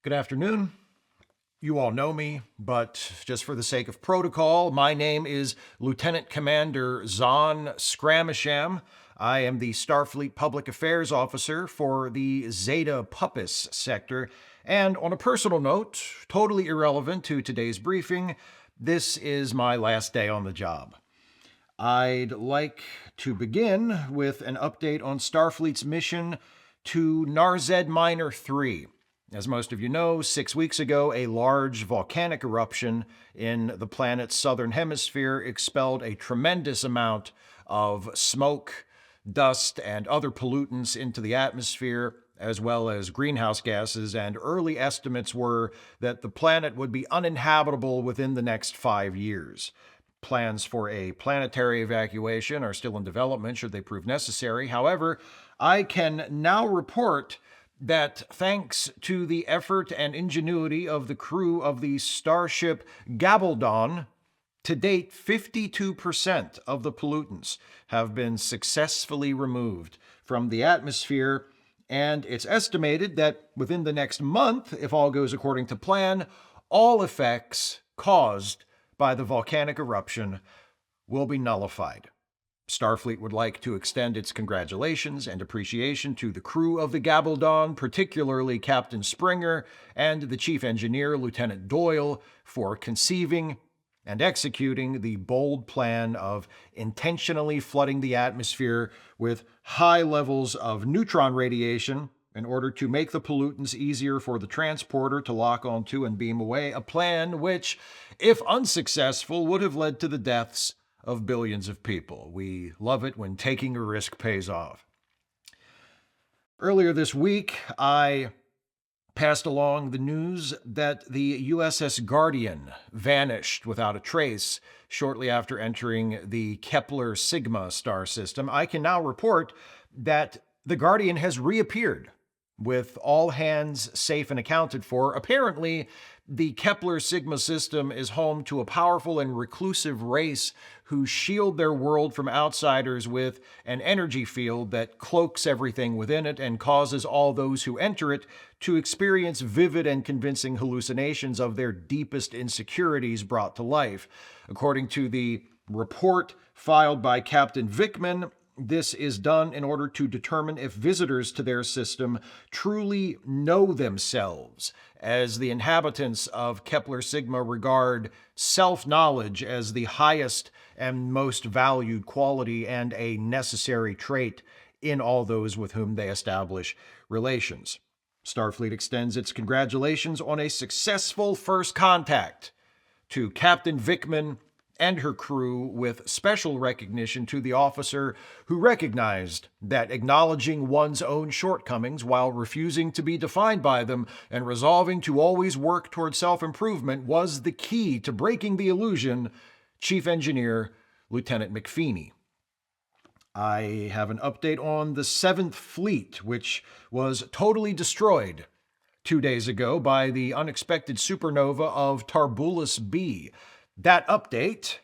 Good afternoon. You all know me, but just for the sake of protocol, my name is Lieutenant Commander Zahn Scramisham. I am the Starfleet Public Affairs Officer for the Zeta Puppis sector. And on a personal note, totally irrelevant to today's briefing, this is my last day on the job. I'd like to begin with an update on Starfleet's mission to Narzed Minor 3. As most of you know, 6 weeks ago, a large volcanic eruption in the planet's southern hemisphere expelled a tremendous amount of smoke, dust, and other pollutants into the atmosphere, as well as greenhouse gases, and early estimates were that the planet would be uninhabitable within the next 5 years. Plans for a planetary evacuation are still in development should they prove necessary. However, I can now report that thanks to the effort and ingenuity of the crew of the starship Gabaldon, to date 52% of the pollutants have been successfully removed from the atmosphere, and it's estimated that within the next month, if all goes according to plan, all effects caused by the volcanic eruption will be nullified. Starfleet would like to extend its congratulations and appreciation to the crew of the Gabaldon, particularly Captain Springer and the Chief Engineer, Lieutenant Doyle, for conceiving and executing the bold plan of intentionally flooding the atmosphere with high levels of neutron radiation in order to make the pollutants easier for the transporter to lock onto and beam away, a plan which, if unsuccessful, would have led to the deaths of billions of people. We love it when taking a risk pays off. Earlier this week, I passed along the news that the USS Guardian vanished without a trace shortly after entering the Kepler Sigma star system. I can now report that the Guardian has reappeared with all hands safe and accounted for. Apparently, the Kepler Sigma system is home to a powerful and reclusive race who shield their world from outsiders with an energy field that cloaks everything within it and causes all those who enter it to experience vivid and convincing hallucinations of their deepest insecurities brought to life. According to the report filed by Captain Vickman, this is done in order to determine if visitors to their system truly know themselves, as the inhabitants of Kepler Sigma regard self-knowledge as the highest and most valued quality and a necessary trait in all those with whom they establish relations. Starfleet extends its congratulations on a successful first contact to Captain Vickman and her crew, with special recognition to the officer who recognized that acknowledging one's own shortcomings while refusing to be defined by them and resolving to always work toward self-improvement was the key to breaking the illusion. Chief Engineer Lieutenant McFeeney. I have an update on the 7th Fleet, which was totally destroyed 2 days ago by the unexpected supernova of Tarbulus B. That update?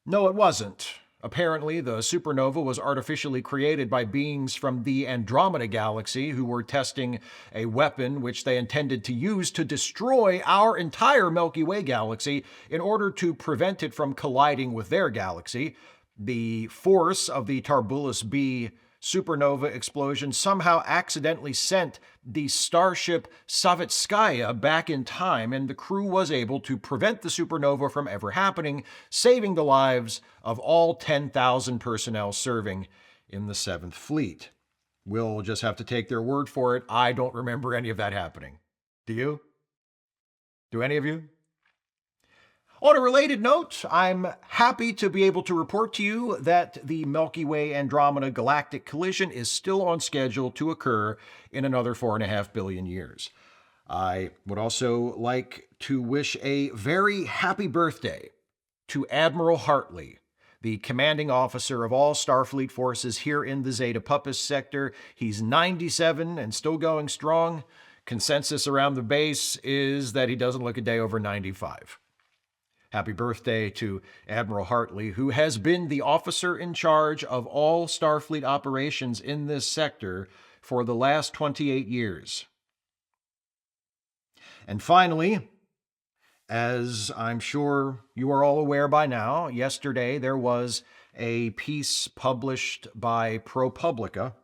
No, it wasn't. Apparently, the supernova was artificially created by beings from the Andromeda Galaxy who were testing a weapon which they intended to use to destroy our entire Milky Way galaxy in order to prevent it from colliding with their galaxy. The force of the Tarbulus B supernova explosion somehow accidentally sent the starship Savitskaya back in time, and the crew was able to prevent the supernova from ever happening, saving the lives of all 10,000 personnel serving in the 7th Fleet. We'll just have to take their word for it. I don't remember any of that happening. Do you? Do any of you? On a related note, I'm happy to be able to report to you that the Milky Way Andromeda galactic collision is still on schedule to occur in another 4.5 billion years. I would also like to wish a very happy birthday to Admiral Hartley, the commanding officer of all Starfleet forces here in the Zeta Puppis sector. He's 97 and still going strong. Consensus around the base is that he doesn't look a day over 95. Happy birthday to Admiral Hartley, who has been the officer in charge of all Starfleet operations in this sector for the last 28 years. And finally, as I'm sure you are all aware by now, yesterday there was a piece published by ProPublica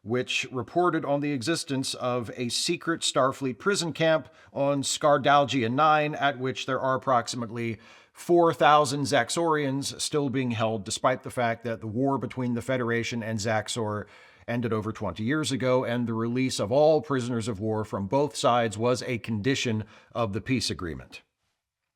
which reported on the existence of a secret Starfleet prison camp on Skardalgia 9, at which there are approximately 4,000 Zaxorians still being held, despite the fact that the war between the Federation and Zaxor ended over 20 years ago, and the release of all prisoners of war from both sides was a condition of the peace agreement.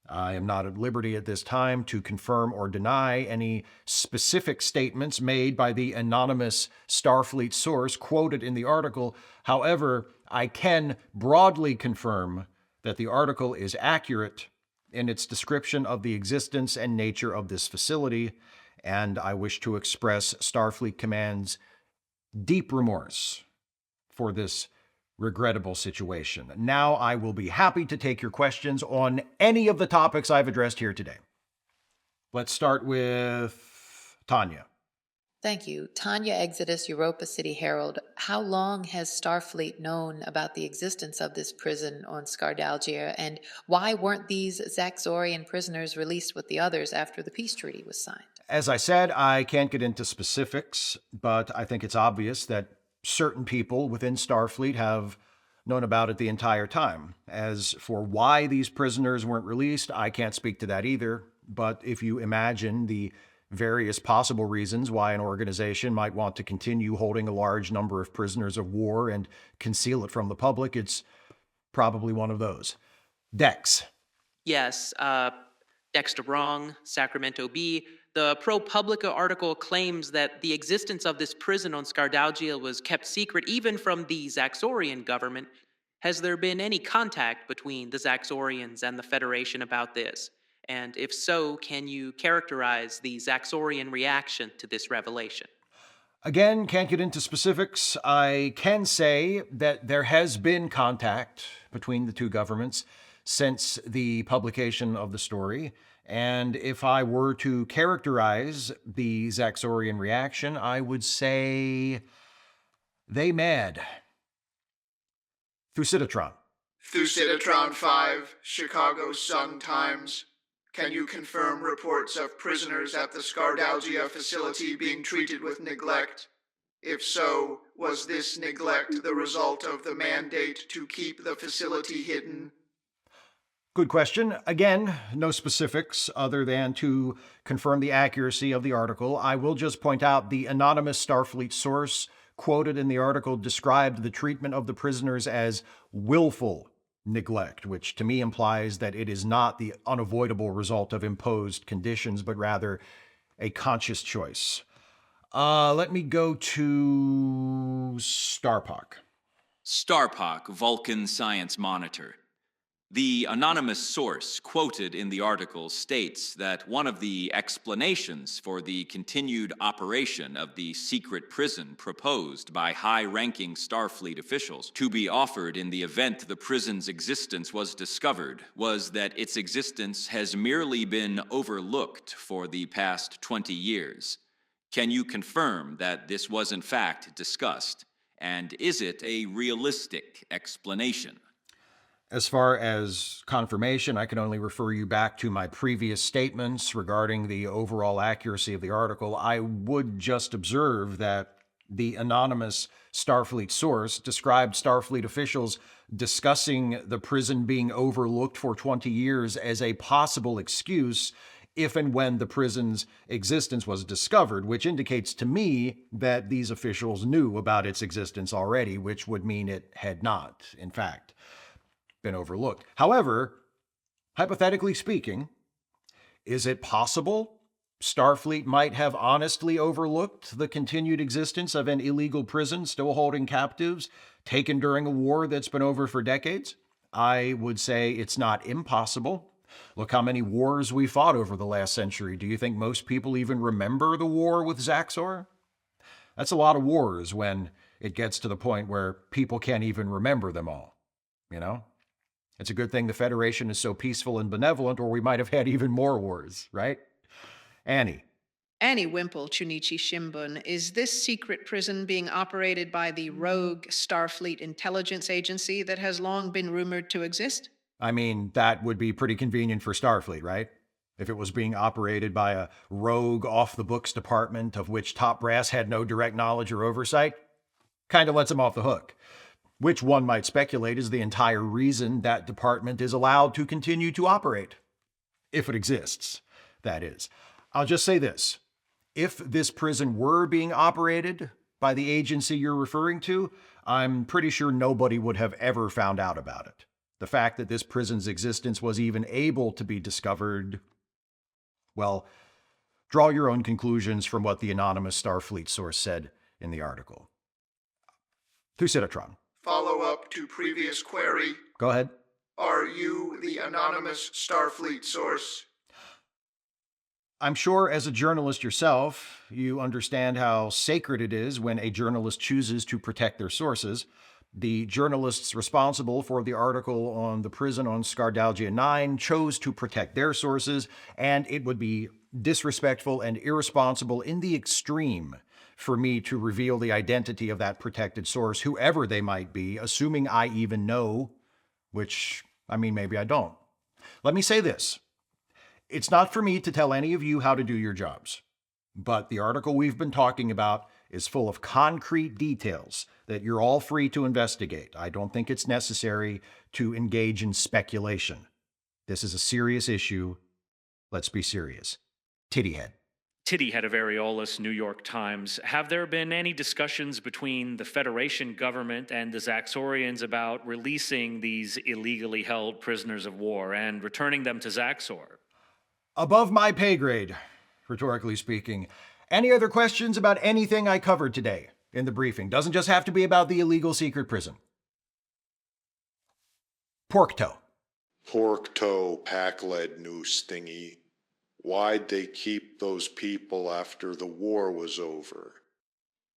I am not at liberty at this time to confirm or deny any specific statements made by the anonymous Starfleet source quoted in the article. However, I can broadly confirm that the article is accurate in its description of the existence and nature of this facility, and I wish to express Starfleet Command's deep remorse for this regrettable situation. Now I will be happy to take your questions on any of the topics I've addressed here today. Let's start with Tanya. Thank you. Tanya Exodus, Europa City Herald. How long has Starfleet known about the existence of this prison on Skardalgia, and why weren't these Zaxorian prisoners released with the others after the peace treaty was signed? As I said, I can't get into specifics, but I think it's obvious that certain people within Starfleet have known about it the entire time. As for why these prisoners weren't released, I can't speak to that either. But if you imagine the various possible reasons why an organization might want to continue holding a large number of prisoners of war and conceal it from the public, it's probably one of those. Dex. Yes, Dexter Wrong, Sacramento Bee. The ProPublica article claims that the existence of this prison on Skardalgia was kept secret even from the Zaxorian government. Has there been any contact between the Zaxorians and the Federation about this? And if so, can you characterize the Zaxorian reaction to this revelation? Again, can't get into specifics. I can say that there has been contact between the two governments since the publication of the story. And if I were to characterize the Zaxorian reaction, I would say they mad. Thucydides. Thucydides 5, Chicago Sun-Times. Can you confirm reports of prisoners at the Skardalgia facility being treated with neglect? If so, was this neglect the result of the mandate to keep the facility hidden? Good question. Again, no specifics other than to confirm the accuracy of the article. I will just point out the anonymous Starfleet source quoted in the article described the treatment of the prisoners as willful neglect, which to me implies that it is not the unavoidable result of imposed conditions, but rather a conscious choice. Let me go to Starpock. Starpock, Vulcan Science Monitor. The anonymous source quoted in the article states that one of the explanations for the continued operation of the secret prison proposed by high-ranking Starfleet officials to be offered in the event the prison's existence was discovered was that its existence has merely been overlooked for the past 20 years. Can you confirm that this was in fact discussed? And is it a realistic explanation? As far as confirmation, I can only refer you back to my previous statements regarding the overall accuracy of the article. I would just observe that the anonymous Starfleet source described Starfleet officials discussing the prison being overlooked for 20 years as a possible excuse if and when the prison's existence was discovered, which indicates to me that these officials knew about its existence already, which would mean it had not, in fact, been overlooked. However, hypothetically speaking, is it possible Starfleet might have honestly overlooked the continued existence of an illegal prison still holding captives taken during a war that's been over for decades? I would say it's not impossible. Look how many wars we fought over the last century. Do you think most people even remember the war with Zaxor? That's a lot of wars when it gets to the point where people can't even remember them all, you know? It's a good thing the Federation is so peaceful and benevolent, or we might have had even more wars, right? Annie. Annie Wimple, Chunichi Shimbun, is this secret prison being operated by the rogue Starfleet intelligence agency that has long been rumored to exist? I mean, that would be pretty convenient for Starfleet, right? If it was being operated by a rogue, off-the-books department of which top brass had no direct knowledge or oversight, kind of lets them off the hook. Which one might speculate is the entire reason that department is allowed to continue to operate. If it exists, that is. I'll just say this. If this prison were being operated by the agency you're referring to, I'm pretty sure nobody would have ever found out about it. The fact that this prison's existence was even able to be discovered, well, draw your own conclusions from what the anonymous Starfleet source said in the article. Thucytotron. Follow-up to previous query. Go ahead. Are you the anonymous Starfleet source? I'm sure as a journalist yourself, you understand how sacred it is when a journalist chooses to protect their sources. The journalists responsible for the article on the prison on Skardalgia 9 chose to protect their sources, and it would be disrespectful and irresponsible in the extreme for me to reveal the identity of that protected source, whoever they might be, assuming I even know, which, I mean, maybe I don't. Let me say this. It's not for me to tell any of you how to do your jobs, but the article we've been talking about is full of concrete details that you're all free to investigate. I don't think it's necessary to engage in speculation. This is a serious issue. Let's be serious. Tittyhead. Tittyhead of Areolas, New York Times. Have there been any discussions between the Federation government and the Zaxorians about releasing these illegally held prisoners of war and returning them to Zaxor? Above my pay grade, rhetorically speaking. Any other questions about anything I covered today in the briefing? Doesn't just have to be about the illegal secret prison. Pork toe. Pork toe, pack lead noose thingy. Why'd they keep those people after the war was over?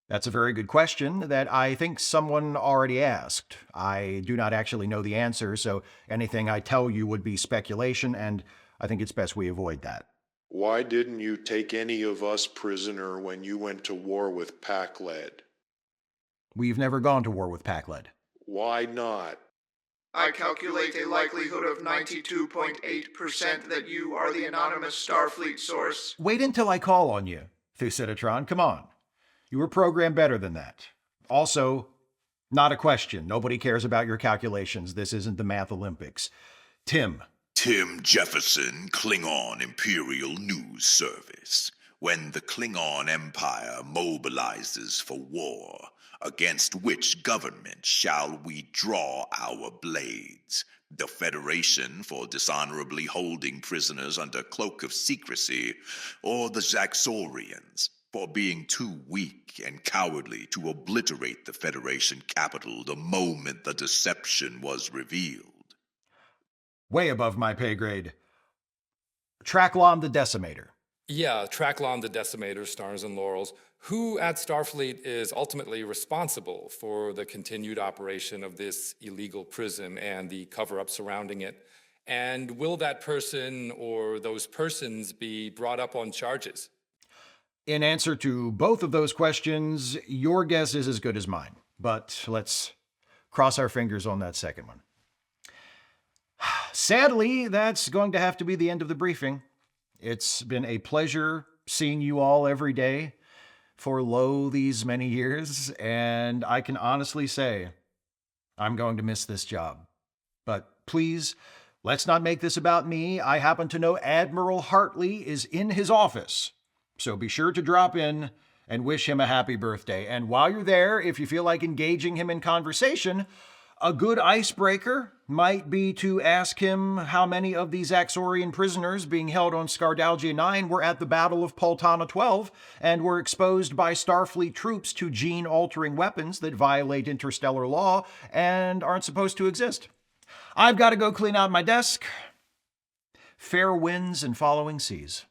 That's a very good question that I think someone already asked. I do not actually know the answer, so anything I tell you would be speculation, and I think it's best we avoid that. Why didn't you take any of us prisoner when you went to war with Pakled? We've never gone to war with Pakled. Why not? I calculate a likelihood of 92.8% that you are the anonymous Starfleet source. Wait until I call on you, Thucytotron. Come on. You were programmed better than that. Also, not a question. Nobody cares about your calculations. This isn't the Math Olympics. Tim. Tim Jefferson, Klingon Imperial News Service. When the Klingon Empire mobilizes for war, against which government shall we draw our blades? The Federation for dishonorably holding prisoners under cloak of secrecy, or the Zaxorians for being too weak and cowardly to obliterate the Federation capital the moment the deception was revealed? Way above my pay grade. Tracklon the Decimator. Yeah, Tracklon the Decimator, Stars and Laurels. Who at Starfleet is ultimately responsible for the continued operation of this illegal prison and the cover-up surrounding it? And will that person or those persons be brought up on charges? In answer to both of those questions, your guess is as good as mine. But let's cross our fingers on that second one. Sadly, that's going to have to be the end of the briefing. It's been a pleasure seeing you all every day for these many years, and I can honestly say I'm going to miss this job. But please, let's not make this about me. I happen to know Admiral Hartley is in his office, so be sure to drop in and wish him a happy birthday. And while you're there, if you feel like engaging him in conversation, a good icebreaker might be to ask him how many of these Zaxorian prisoners being held on Skardalgia 9 were at the Battle of Pultana 12 and were exposed by Starfleet troops to gene-altering weapons that violate interstellar law and aren't supposed to exist. I've got to go clean out my desk. Fair winds and following seas.